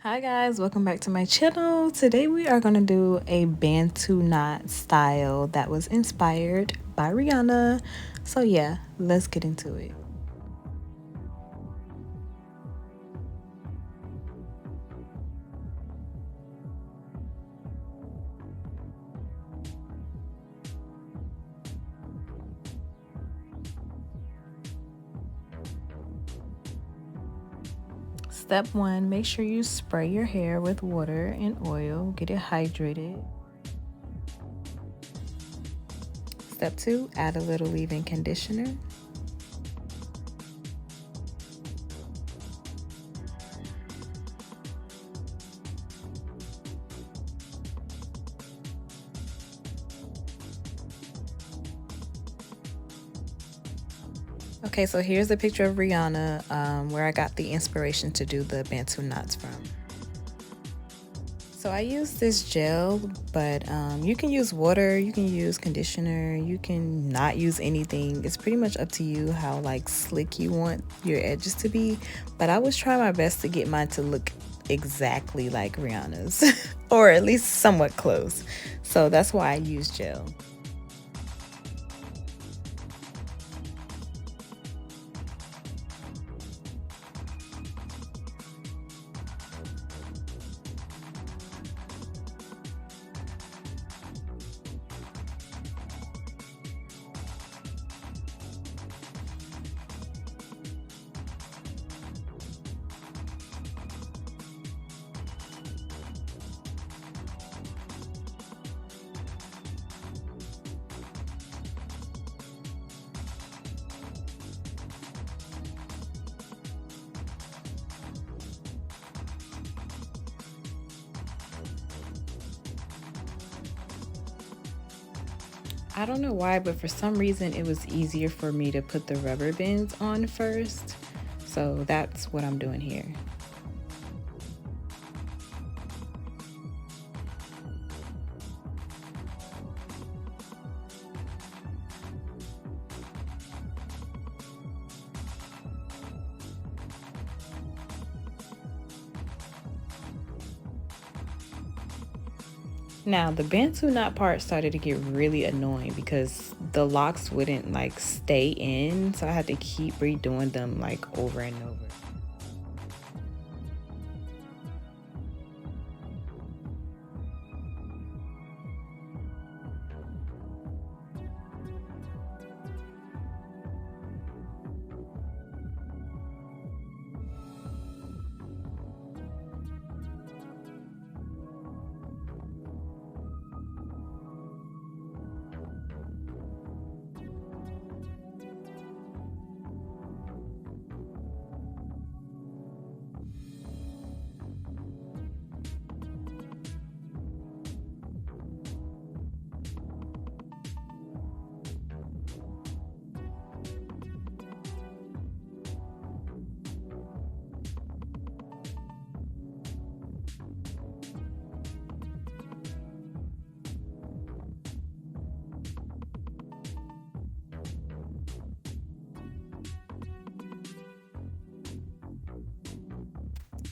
Hi guys, welcome back to my channel. Today we are going to do a Bantu knot style that was inspired by Rihanna. So yeah, let's get into it. Step 1, make sure you spray your hair with water and oil, get it hydrated. Step 2, add a little leave-in conditioner. Okay, so here's a picture of Rihanna where I got the inspiration to do the Bantu knots from. So I use this gel, but you can use water, you can use conditioner, you can not use anything. It's pretty much up to you how like slick you want your edges to be. But I was trying my best to get mine to look exactly like Rihanna's or at least somewhat close. So that's why I use gel. I don't know why, but for some reason it was easier for me to put the rubber bands on first. So that's what I'm doing here. Now the Bantu knot part started to get really annoying because the locks wouldn't like stay in, so I had to keep redoing them like over and over.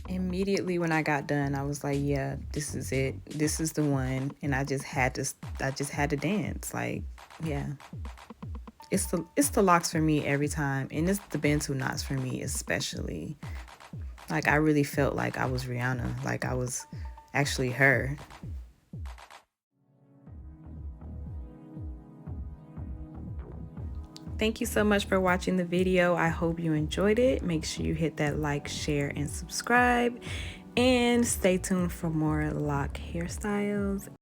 Immediately when I got done, I was like, yeah, this is it. This is the one. And I just had to dance. Like, yeah. It's the locks for me every time. And it's the Bantu knots for me especially. Like I really felt like I was Rihanna. Like I was actually her. Thank you so much for watching the video. I hope you enjoyed it. Make sure you hit that like, share, and subscribe. And stay tuned for more lock hairstyles.